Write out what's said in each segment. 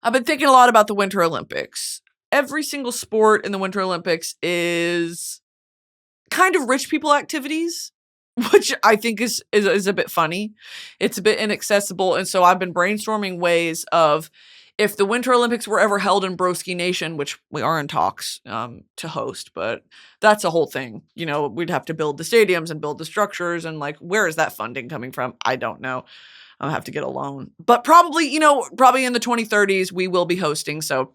I've been thinking a lot about the Winter Olympics. Every single sport in the Winter Olympics is kind of rich people activities, which I think is a bit funny. It's a bit inaccessible. And so I've been brainstorming ways of, if the Winter Olympics were ever held in Broski Nation, which we are in talks to host, but that's a whole thing. You know, we'd have to build the stadiums and build the structures, and like, where is that funding coming from? I don't know. I'll have to get a loan. But probably, probably in the 2030s, we will be hosting. So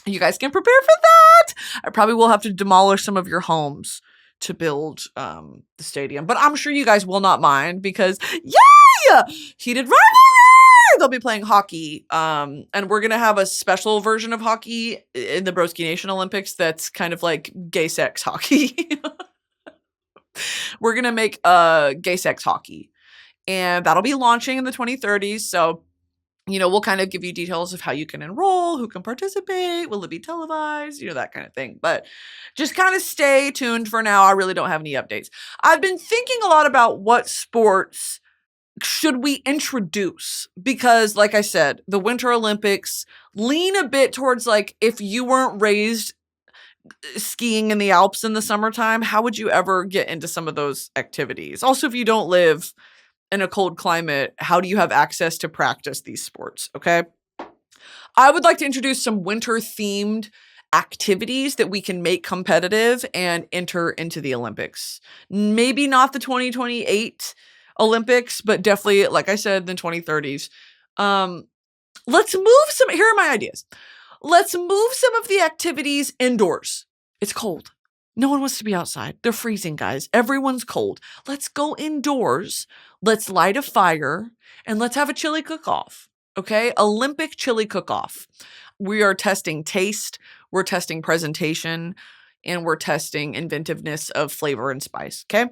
you guys can prepare for that. I probably will have to demolish some of your homes to build the stadium. But I'm sure you guys will not mind because, yay! Heated rivalry! They'll be playing hockey. And we're going to have a special version of hockey in the Broski Nation Olympics that's kind of like gay sex hockey. We're going to make gay sex hockey. And that'll be launching in the 2030s. So, we'll kind of give you details of how you can enroll, who can participate, will it be televised, that kind of thing. But just kind of stay tuned for now. I really don't have any updates. I've been thinking a lot about what sports should we introduce? Because, like I said, the Winter Olympics lean a bit towards, like, if you weren't raised skiing in the Alps in the summertime, how would you ever get into some of those activities? Also, if you don't live in a cold climate, how do you have access to practice these sports? Okay. I would like to introduce some winter themed activities that we can make competitive and enter into the Olympics. Maybe not the 2028 Olympics, but definitely, like I said, the 2030s. Let's move here are my ideas. Let's move some of the activities indoors. It's cold. No one wants to be outside. They're freezing, guys. Everyone's cold. Let's go indoors. Let's light a fire and let's have a chili cook-off. Okay? Olympic chili cook-off. We are testing taste, we're testing presentation, and we're testing inventiveness of flavor and spice. Okay?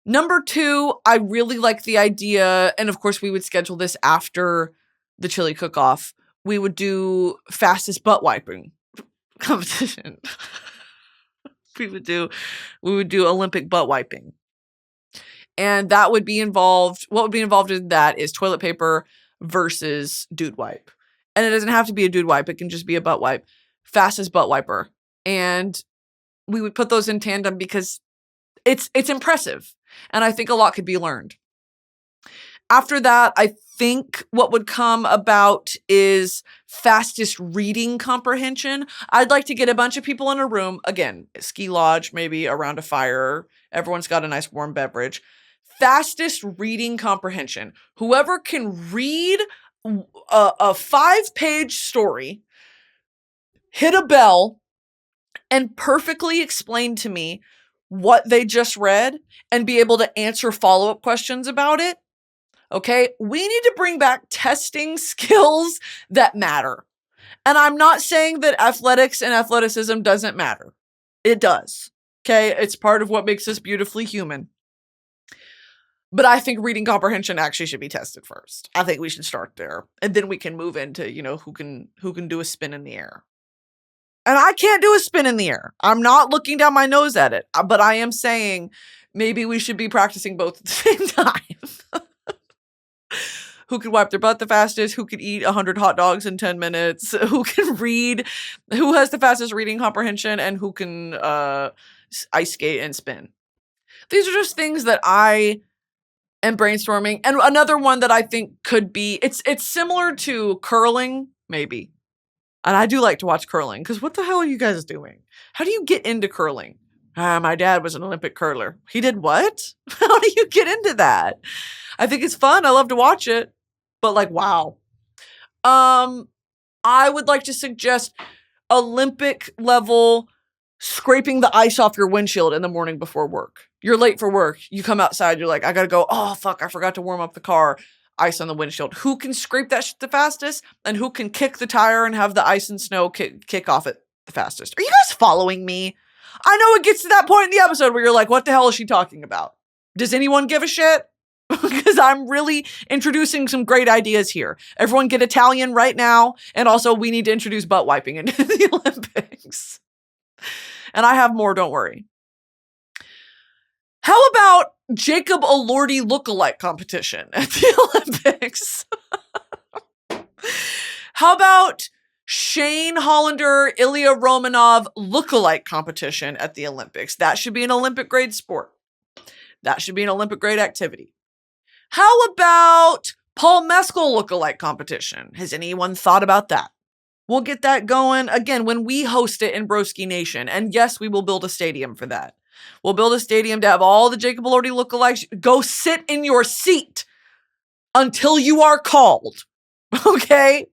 Number 2, I really like the idea, and of course we would schedule this after the chili cook-off. We would do fastest butt wiping competition. We would do Olympic butt wiping. And that would be involved. What would be involved in that is toilet paper versus dude wipe. And it doesn't have to be a dude wipe. It can just be a butt wipe. Fastest butt wiper. And we would put those in tandem because it's impressive. And I think a lot could be learned. After that, I think what would come about is fastest reading comprehension. I'd like to get a bunch of people in a room, again, ski lodge, maybe around a fire. Everyone's got a nice warm beverage. Fastest reading comprehension. Whoever can read a 5-page story, hit a bell, and perfectly explain to me what they just read and be able to answer follow-up questions about it. Okay, we need to bring back testing skills that matter. And I'm not saying that athletics and athleticism doesn't matter. It does. Okay, it's part of what makes us beautifully human. But I think reading comprehension actually should be tested first. I think we should start there. And then we can move into, who can do a spin in the air. And I can't do a spin in the air. I'm not looking down my nose at it. But I am saying maybe we should be practicing both at the same time. Who can wipe their butt the fastest, who can eat 100 hot dogs in 10 minutes, who can read, who has the fastest reading comprehension, and who can ice skate and spin. These are just things that I am brainstorming. And another one that I think could be, it's similar to curling, maybe. And I do like to watch curling, because what the hell are you guys doing? How do you get into curling? My dad was an Olympic curler. He did what? How do you get into that? I think it's fun. I love to watch it. But like, wow. I would like to suggest Olympic level scraping the ice off your windshield in the morning before work. You're late for work. You come outside. You're like, I got to go. Oh, fuck. I forgot to warm up the car. Ice on the windshield. Who can scrape that shit the fastest? And who can kick the tire and have the ice and snow kick off it the fastest? Are you guys following me? I know it gets to that point in the episode where you're like, what the hell is she talking about? Does anyone give a shit? Because I'm really introducing some great ideas here. Everyone get Italian right now. And also we need to introduce butt wiping into the Olympics. And I have more, don't worry. How about Jacob Elordi lookalike competition at the Olympics? How about Shane Hollander, Ilya Romanov lookalike competition at the Olympics? That should be an Olympic grade sport. That should be an Olympic grade activity. How about Paul Mescal lookalike competition? Has anyone thought about that? We'll get that going again when we host it in Broski Nation. And yes, we will build a stadium for that. We'll build a stadium to have all the Jacob Elordi lookalikes. Go sit in your seat until you are called. Okay?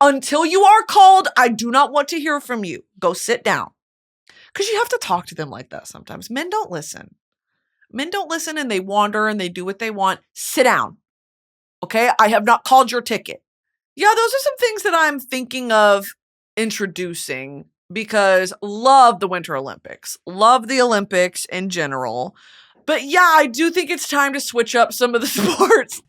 Until you are called, I do not want to hear from you. Go sit down. Because you have to talk to them like that sometimes. Men don't listen. Men don't listen and they wander and they do what they want. Sit down. Okay? I have not called your ticket. Yeah, those are some things that I'm thinking of introducing because love the Winter Olympics. Love the Olympics in general. But yeah, I do think it's time to switch up some of the sports.